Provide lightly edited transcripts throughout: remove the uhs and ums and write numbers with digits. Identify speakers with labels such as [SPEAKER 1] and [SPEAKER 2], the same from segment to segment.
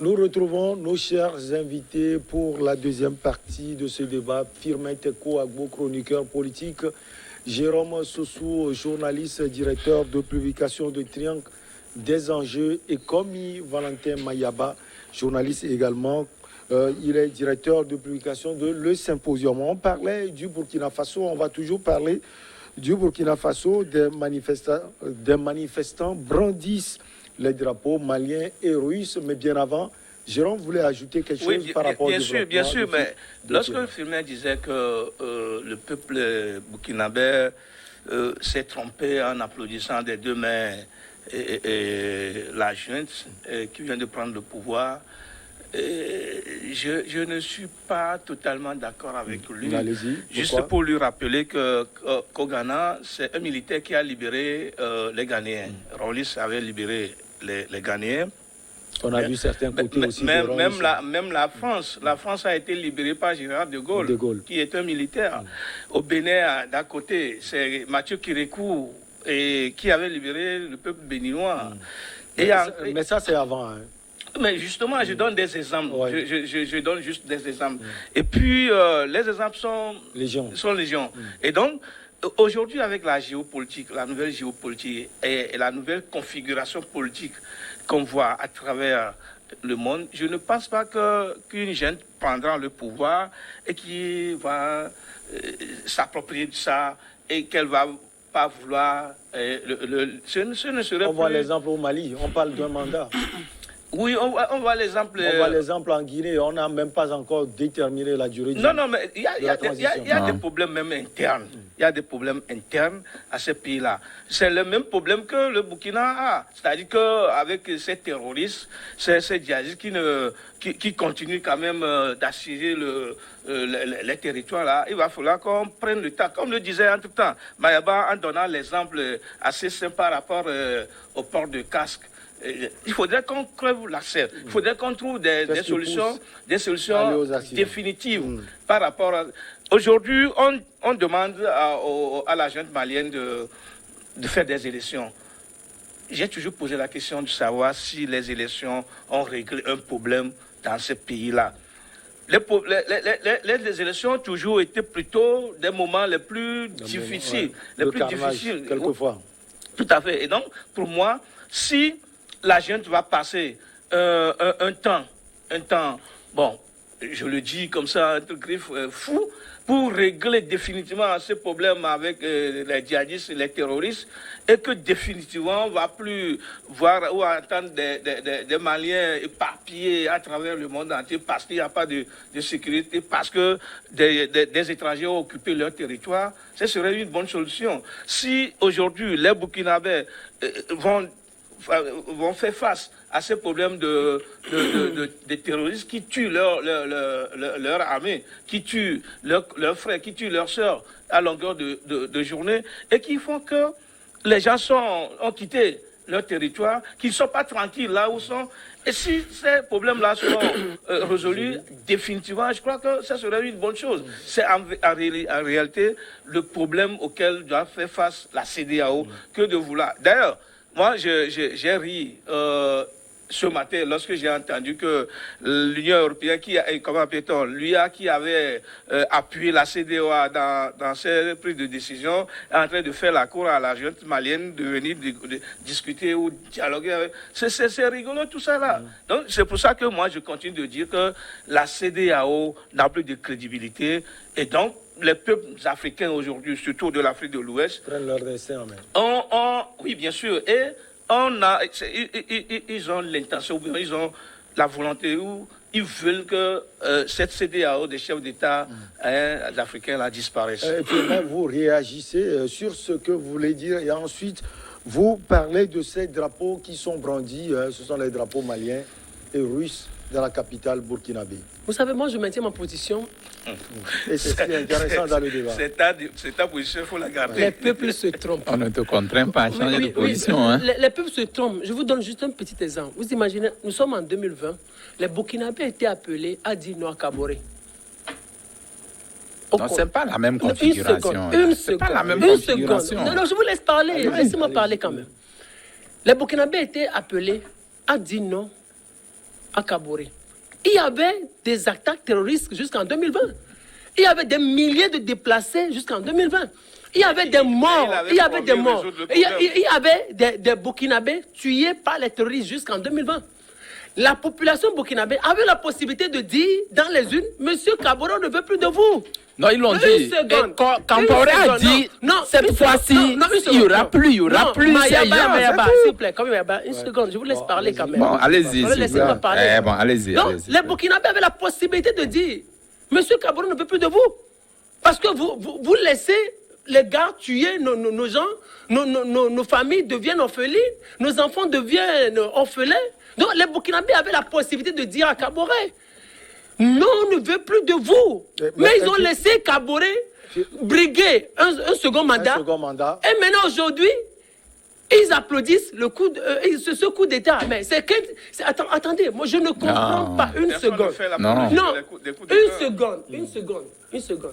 [SPEAKER 1] Nous retrouvons nos chers invités pour la deuxième partie de ce débat. Firmin Teko Agbo, chroniqueur politique. Jérôme Sossou, journaliste, directeur de publication de Triangle des enjeux. Et Komi Valentin Mayaba, journaliste également. Il est directeur de publication de Le Symposium. On parlait du Burkina Faso, on va toujours parler du Burkina Faso. Des manifestants brandissent les drapeaux maliens et russes, mais bien avant, Jérôme voulait ajouter quelque chose par rapport au développement.
[SPEAKER 2] Bien sûr, mais lorsque Firmin disait que le peuple burkinabé s'est trompé en applaudissant des deux mains et la junte qui vient de prendre le pouvoir, je ne suis pas totalement d'accord avec lui. Juste pour lui rappeler qu'au Ghana, c'est un militaire qui a libéré les Ghanéens. Rawlings avait libéré les Ghanéens.
[SPEAKER 1] On a vu certains côtés aussi.
[SPEAKER 2] Même la France a été libérée par Général de Gaulle, qui est un militaire. Au Bénin, d'un côté, c'est Mathieu Kérékou qui avait libéré le peuple béninois.
[SPEAKER 1] Mais ça, c'est avant. Hein.
[SPEAKER 2] Mais justement, je donne des exemples. Ouais. Je donne juste des exemples. Et puis, les exemples sont légion. Et donc, aujourd'hui, avec la géopolitique, la nouvelle géopolitique et la nouvelle configuration politique qu'on voit à travers le monde, je ne pense pas qu'une jeune prendra le pouvoir et qui va s'approprier de ça et qu'elle va pas vouloir... ce ne serait
[SPEAKER 1] on voit l'exemple au Mali, on parle d'un mandat.
[SPEAKER 2] Oui, on voit l'exemple...
[SPEAKER 1] On voit l'exemple en Guinée, on n'a même pas encore déterminé la durée
[SPEAKER 2] Non, mais il y a des problèmes même internes. Il y a des problèmes internes à ces pays-là. C'est le même problème que le Burkina a. C'est-à-dire qu'avec ces terroristes, ces djihadistes qui continuent quand même d'assiéger les territoires là, il va falloir qu'on prenne le temps. Comme le disait entre-temps Mayaba, en donnant l'exemple assez simple par rapport au port de casque. Il faudrait qu'on crève l'accès. Il faudrait qu'on trouve des solutions définitives par rapport à... Aujourd'hui, on demande à la junte malienne de faire des élections. J'ai toujours posé la question de savoir si les élections ont réglé un problème dans ce pays-là. Les élections ont toujours été plutôt des moments les plus difficiles. Les plus difficiles.
[SPEAKER 1] Quelquefois.
[SPEAKER 2] Tout à fait. Et donc, pour moi, si la junte va passer un temps, bon, je le dis comme ça, entre griffes, fou, pour régler définitivement ces problèmes avec les djihadistes et les terroristes, et que définitivement on ne va plus voir ou entendre des Maliens éparpillés à travers le monde entier parce qu'il n'y a pas de sécurité, parce que des étrangers ont occupé leur territoire, ce serait une bonne solution. Si aujourd'hui les Burkinabés vont faire face à ces problèmes de terroristes qui tuent leur armée, qui tuent leurs frères, qui tuent leurs sœurs à longueur de journée, et qui font que les gens ont quitté leur territoire, qu'ils ne sont pas tranquilles là où ils sont. Et si ces problèmes-là sont résolus définitivement, je crois que ça serait une bonne chose. C'est en réalité le problème auquel doit faire face la CEDEAO que de vouloir. D'ailleurs, moi, j'ai ri ce matin lorsque j'ai entendu que l'Union européenne, qui avait appuyé la CEDEAO dans ses prises de décision, est en train de faire la cour à la junte malienne de venir discuter ou dialoguer. C'est rigolo tout ça là. Donc c'est pour ça que moi je continue de dire que la CEDEAO n'a plus de crédibilité et donc les peuples africains aujourd'hui, surtout de l'Afrique de l'Ouest,
[SPEAKER 1] prennent leur destin en main.
[SPEAKER 2] Oui, bien sûr. Et ils ont l'intention, ils ont la volonté, ou ils veulent que cette CEDEAO des chefs d'État africains là disparaisse.
[SPEAKER 1] Et puis là, vous réagissez sur ce que vous voulez dire et ensuite vous parlez de ces drapeaux qui sont brandis. Ce sont les drapeaux maliens et russes dans la capitale burkinabé.
[SPEAKER 3] Vous savez, moi je maintiens ma position.
[SPEAKER 1] Et c'est ce qui est intéressant dans le débat.
[SPEAKER 2] C'est ta position, il faut la garder.
[SPEAKER 3] Les peuples se trompent.
[SPEAKER 4] On ne te contraint pas à changer de position. Hein.
[SPEAKER 3] Les peuples se trompent. Je vous donne juste un petit exemple. Vous imaginez, nous sommes en 2020, les Burkinabés étaient appelés à dire non à Kaboré.
[SPEAKER 4] Non, ce n'est pas la même configuration.
[SPEAKER 3] Une seconde. Non, je vous laisse parler. Laissez-moi parler quand même. Les Burkinabés étaient appelés à dire non à Kaboré, il y avait des attaques terroristes jusqu'en 2020. Il y avait des milliers de déplacés jusqu'en 2020. Il y avait des morts. Il y avait des morts. Il y avait des Burkinabés tués par les terroristes jusqu'en 2020. La population burkinabé avait la possibilité de dire dans les urnes, Monsieur Kaboré, on ne veut plus de vous.
[SPEAKER 4] Non, ils l'ont dit.
[SPEAKER 3] Kaboré
[SPEAKER 4] a dit, cette fois-ci, il n'y aura plus, il n'y aura plus.
[SPEAKER 3] Mayaba, s'il vous plaît, une seconde, je vous laisse parler quand même.
[SPEAKER 4] Bon, allez-y.
[SPEAKER 3] Laissez-moi parler.
[SPEAKER 4] Bon, allez-y.
[SPEAKER 3] Donc, les Burkinabés avaient la possibilité de dire, Monsieur Kaboré ne veut plus de vous. Parce que vous laissez les gars tuer nos gens, nos familles deviennent orphelines, nos enfants deviennent orphelins. Donc les Burkinabés avaient la possibilité de dire à Kaboré, non, on ne veut plus de vous. Mais ils ont laissé Kaboré briguer un second mandat. Et maintenant aujourd'hui, ils applaudissent ce coup d'État. Mais attendez, moi je ne comprends pas une seconde. Une seconde.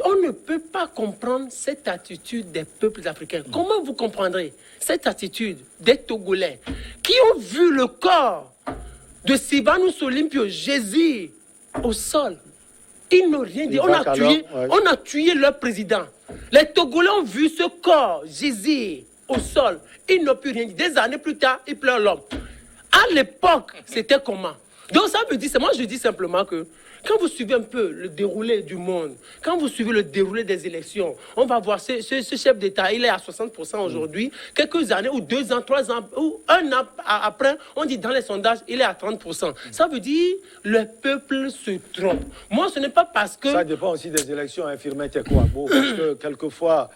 [SPEAKER 3] On ne peut pas comprendre cette attitude des peuples africains. Comment vous comprendrez cette attitude des Togolais qui ont vu le corps de Sylvanus Olympio Jésus au sol? Ils n'ont rien dit. On a tué leur président. Les Togolais ont vu ce corps Jésus au sol. Ils n'ont plus rien dit. Des années plus tard, ils pleurent l'homme. À l'époque, c'était comment? Donc ça veut dire, moi je dis simplement que quand vous suivez un peu le déroulé du monde, quand vous suivez le déroulé des élections, on va voir ce chef d'État, il est à 60% aujourd'hui. Quelques années, ou 2 ans, 3 ans, ou 1 an après, on dit dans les sondages, il est à 30%. Ça veut dire le peuple se trompe. Moi, ce n'est pas parce que...
[SPEAKER 1] Ça dépend aussi des élections, Firmin Tekouabo, parce que quelquefois,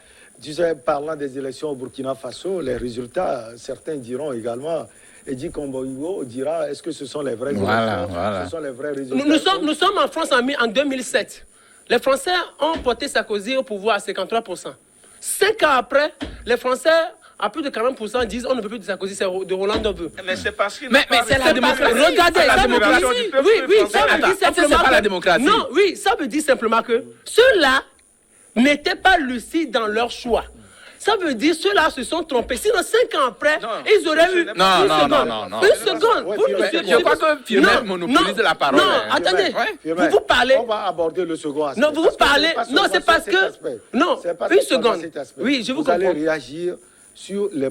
[SPEAKER 1] parlant des élections au Burkina Faso, les résultats, certains diront également... Edi Komboigo dira, est-ce que ce sont les vrais résultats? Ce sont les vrais résultats.
[SPEAKER 3] Nous sommes en France en 2007. Les Français ont porté Sarkozy au pouvoir à 53%. 5 ans après, les Français, à plus de 40%, disent on ne veut plus de Sarkozy, c'est de Roland Veut.
[SPEAKER 2] Mais c'est parce qu'il
[SPEAKER 4] Mais c'est la démocratie.
[SPEAKER 3] Regardez, ça veut dire... Oui, ça veut dire simplement
[SPEAKER 4] pas la démocratie.
[SPEAKER 3] Non, oui, ça veut dire simplement que ceux-là n'étaient pas lucides dans leur choix. Ça veut dire ceux-là se sont trompés. Sinon, 5 ans après, ils auraient eu...
[SPEAKER 4] Non.
[SPEAKER 3] Une seconde.
[SPEAKER 4] Je crois que Firmin monopolise la parole.
[SPEAKER 3] Non, attendez. Vous parlez...
[SPEAKER 1] On va aborder le second aspect.
[SPEAKER 3] Non, vous parlez... Non, c'est parce que... Non, une seconde. Oui, je vous comprends.
[SPEAKER 1] Vous allez réagir sur les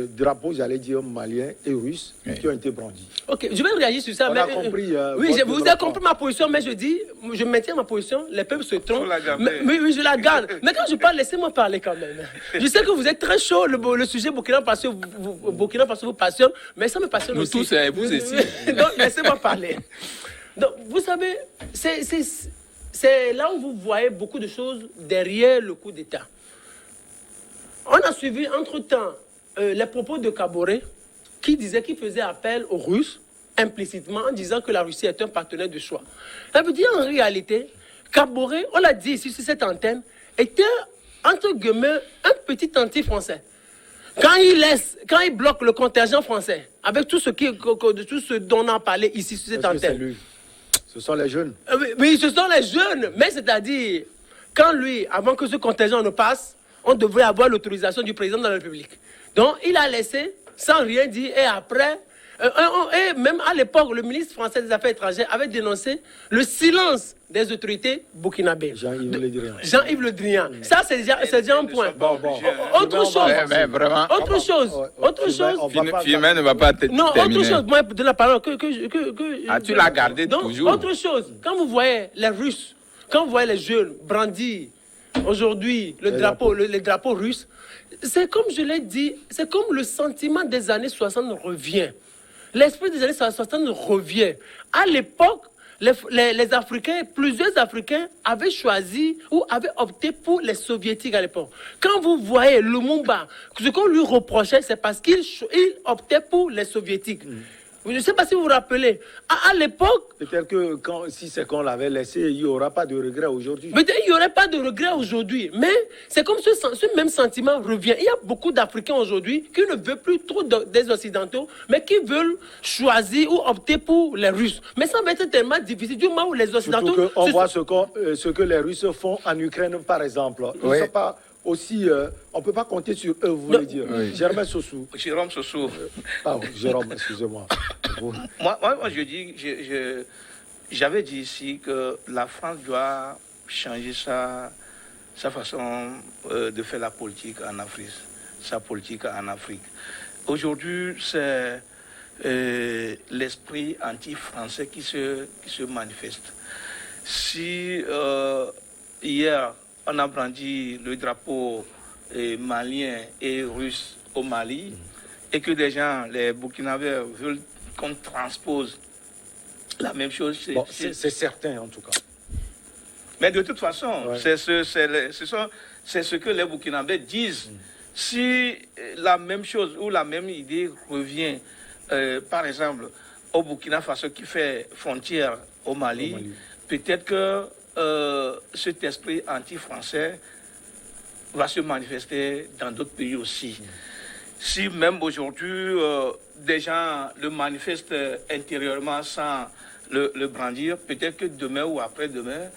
[SPEAKER 1] drapeaux, j'allais dire, maliens et russes qui ont été brandis.
[SPEAKER 3] Ok, je vais réagir sur ça.
[SPEAKER 1] On a compris.
[SPEAKER 3] Oui, vous avez compris ma position, mais je dis, je maintiens ma position, les peuples se trompent. Oui, je la garde. Mais quand je parle, laissez-moi parler quand même. Je sais que vous êtes très chaud, le sujet Burkina Faso vous passionne, mais ça me passionne aussi.
[SPEAKER 4] Nous tous, vous ici.
[SPEAKER 3] Donc, laissez-moi parler. Donc, vous savez, c'est là où vous voyez beaucoup de choses derrière le coup d'État. On a suivi entre-temps les propos de Kaboré qui faisait appel aux Russes implicitement en disant que la Russie est un partenaire de choix. Ça veut dire en réalité, Kaboré, on l'a dit ici sur cette antenne, était entre guillemets un petit anti-français. Quand il bloque le contingent français, avec tout ce dont on a parlé ici sur cette antenne.
[SPEAKER 1] Ce sont les jeunes.
[SPEAKER 3] Oui, ce sont les jeunes, mais c'est-à-dire, quand lui, avant que ce contingent ne passe, on devrait avoir l'autorisation du président de la République. Donc, il a laissé, sans rien dire, et après, et même à l'époque, le ministre français des Affaires étrangères avait dénoncé le silence des autorités burkinabées. Jean-Yves Le Drian. Ça, c'est déjà un point. Autre chose.
[SPEAKER 4] Firmin ne va pas terminer.
[SPEAKER 3] Non, autre chose. Moi, de la parole
[SPEAKER 4] tu l'as gardé toujours.
[SPEAKER 3] Autre chose. Quand vous voyez les Russes, quand vous voyez les jeunes brandir aujourd'hui les drapeaux russes, c'est comme je l'ai dit, c'est comme le sentiment des années 60 revient. L'esprit des années 60 revient. À l'époque, les Africains, plusieurs Africains avaient choisi ou avaient opté pour les Soviétiques à l'époque. Quand vous voyez Lumumba, ce qu'on lui reprochait, c'est parce qu'il optait pour les Soviétiques. Je ne sais pas si vous vous rappelez. À l'époque...
[SPEAKER 1] Peut-être que si c'est qu'on l'avait laissé, il n'y aura pas de regret aujourd'hui.
[SPEAKER 3] Peut-être qu'il n'y aurait pas de regret aujourd'hui. Mais c'est comme ce même sentiment revient. Il y a beaucoup d'Africains aujourd'hui qui ne veulent plus trop des Occidentaux, mais qui veulent choisir ou opter pour les Russes. Mais ça va être tellement difficile du moment où les Occidentaux...
[SPEAKER 1] Surtout qu'on voit ce que les Russes font en Ukraine, par exemple. Ils ne sont pas aussi, on ne peut pas compter sur eux, vous voulez dire.
[SPEAKER 2] Oui.
[SPEAKER 1] Germain Sossou.
[SPEAKER 2] Jérôme Sossou.
[SPEAKER 1] Pardon, Jérôme, excusez-moi.
[SPEAKER 2] Moi, je dis, j'avais dit ici que la France doit changer sa façon de faire la politique en Afrique, sa politique en Afrique. Aujourd'hui, c'est l'esprit anti-français qui se manifeste. Si hier, on a brandi le drapeau malien et russe au Mali, et que des gens, les Burkinabés, veulent qu'on transpose la même chose.
[SPEAKER 1] C'est certain, en tout cas.
[SPEAKER 2] Mais de toute façon,
[SPEAKER 1] ouais.
[SPEAKER 2] c'est ce que les Burkinabés disent. Si la même chose ou la même idée revient, par exemple, au Burkina Faso qui fait frontière au Mali. Peut-être que cet esprit anti-français va se manifester dans d'autres pays aussi. Si même aujourd'hui, des gens le manifestent intérieurement sans le brandir, peut-être que demain ou après-demain,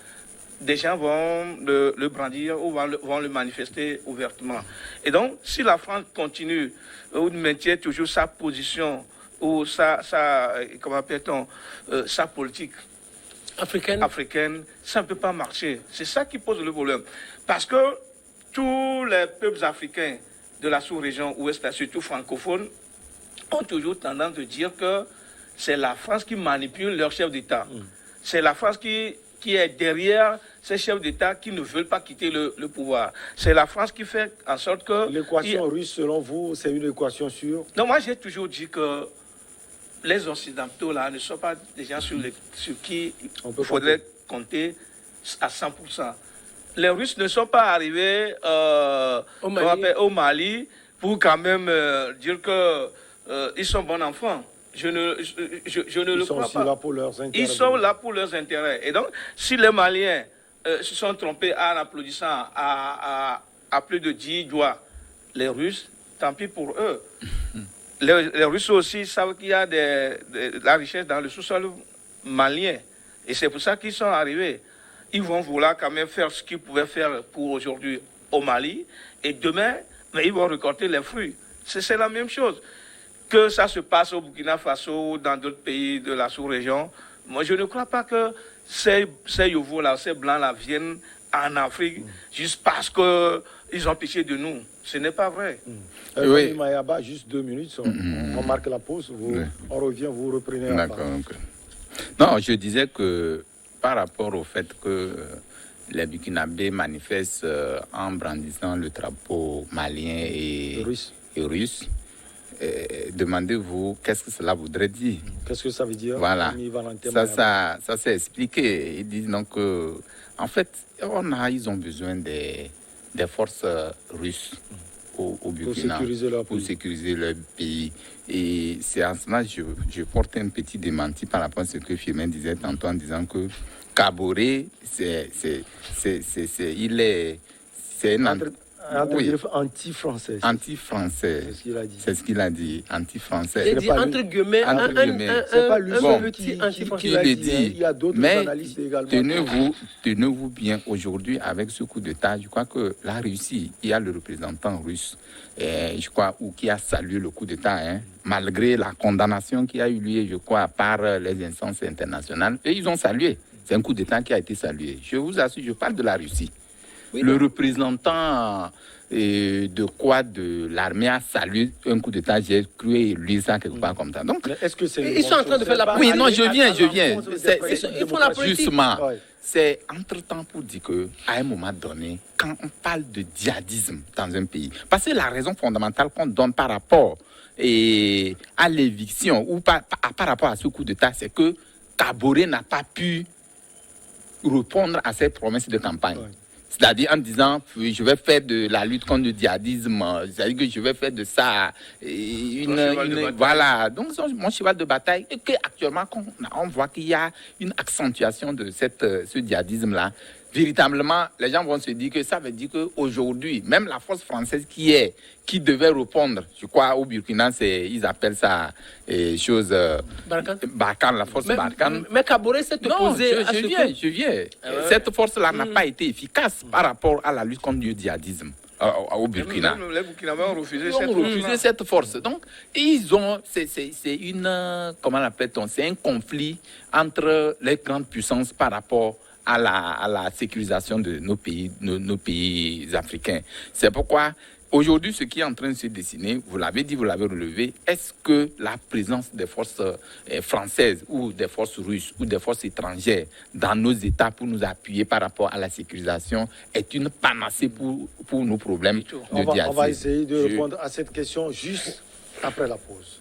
[SPEAKER 2] des gens vont le brandir ou vont le manifester ouvertement. Et donc, si la France continue ou maintient toujours sa position ou comment appelle-t-on, sa politique africaine, ça ne peut pas marcher. C'est ça qui pose le problème. Parce que tous les peuples africains de la sous-région ouest, surtout francophones, ont toujours tendance à dire que c'est la France qui manipule leur chef d'État. C'est la France qui est derrière ces chefs d'État qui ne veulent pas quitter le pouvoir. C'est la France qui fait en sorte que...
[SPEAKER 1] L'équation russe, selon vous, c'est une équation sûre?
[SPEAKER 2] Non, moi j'ai toujours dit que les Occidentaux là ne sont pas des gens sur qui il faudrait compter à 100%. Les Russes ne sont pas arrivés au Mali pour quand même dire qu'ils sont bons enfants. Je ne le crois pas.
[SPEAKER 1] Là pour leurs intérêts.
[SPEAKER 2] Ils sont là pour leurs intérêts. Et donc, si les Maliens se sont trompés en applaudissant à plus de 10 doigts les Russes, tant pis pour eux. Les Russes aussi savent qu'il y a de la richesse dans le sous-sol malien. Et c'est pour ça qu'ils sont arrivés. Ils vont vouloir quand même faire ce qu'ils pouvaient faire pour aujourd'hui au Mali. Et demain, mais ils vont récolter les fruits. C'est la même chose. Que ça se passe au Burkina Faso ou dans d'autres pays de la sous-région, moi je ne crois pas que ces Yovos-là, ces Blancs-là viennent en Afrique juste parce qu'ils ont pitié de nous. Ce n'est pas vrai.
[SPEAKER 1] Oui. Mayaba, juste 2 minutes, on marque la pause, on revient, vous reprenez la parole.
[SPEAKER 5] D'accord. Non, je disais que par rapport au fait que les Burkinabés manifestent en brandissant le drapeau malien et russe, demandez-vous qu'est-ce que cela voudrait dire.
[SPEAKER 1] Qu'est-ce que ça veut dire?
[SPEAKER 5] Voilà. Ça s'est expliqué. Ils disent donc en fait, ils ont besoin des forces russes au Burkina pour sécuriser leur pays. Et c'est en cela que je porte un petit démenti par rapport à ce que Firmin disait tantôt en disant que Kaboré, c'est
[SPEAKER 1] anti-français.
[SPEAKER 5] Anti-français.
[SPEAKER 1] C'est ce qu'il a dit.
[SPEAKER 5] C'est ce qu'il a dit. Anti-français.
[SPEAKER 3] Il dit entre guillemets.
[SPEAKER 1] C'est pas lui
[SPEAKER 3] qui
[SPEAKER 1] l'a dit. Il y a d'autres analystes également.
[SPEAKER 5] Tenez-vous bien aujourd'hui avec ce coup d'État. Je crois que la Russie, il y a le représentant russe, je crois, qui a salué le coup d'État, malgré la condamnation qui a eu lieu, je crois, par les instances internationales. Et ils ont salué. C'est un coup d'État qui a été salué. Je vous assure, je parle de la Russie. Oui, le représentant de l'armée a salué un coup d'État. J'ai cru lire ça quelque part comme ça. Donc,
[SPEAKER 1] est-ce que
[SPEAKER 3] ils sont en train de faire la
[SPEAKER 5] politique? Oui, non, je viens.
[SPEAKER 3] Ils font la politique.
[SPEAKER 5] Justement, c'est entre-temps pour dire qu'à un moment donné, quand on parle de djihadisme dans un pays, parce que la raison fondamentale qu'on donne par rapport à l'éviction ou par rapport à ce coup d'État, c'est que Kaboré n'a pas pu répondre à cette promesse de campagne. Ouais. C'est-à-dire en disant, je vais faire de la lutte contre le djihadisme, c'est-à-dire que je vais faire de ça voilà, donc mon cheval de bataille, et qu'actuellement, on voit qu'il y a une accentuation de ce djihadisme-là. Véritablement, les gens vont se dire que ça veut dire qu'aujourd'hui, même la force française qui devait répondre, je crois au Burkina, ils appellent ça Barkhane, la force Barkhane.
[SPEAKER 3] Mais Kaboré s'est opposé à
[SPEAKER 5] je viens. Cette force-là n'a pas été efficace par rapport à la lutte contre le djihadisme. au Burkina.
[SPEAKER 2] Même les Burkinabés ont refusé
[SPEAKER 5] Ils ont refusé cette force. Donc, c'est une, comment l'appelle-t-on, c'est un conflit entre les grandes puissances par rapport à la sécurisation de nos pays africains. C'est pourquoi aujourd'hui, ce qui est en train de se dessiner, vous l'avez dit, vous l'avez relevé, est-ce que la présence des forces françaises ou des forces russes ou des forces étrangères dans nos États pour nous appuyer par rapport à la sécurisation est une panacée pour nos problèmes de
[SPEAKER 1] On va
[SPEAKER 5] djihadisme?
[SPEAKER 1] essayer de répondre à cette question juste après la pause.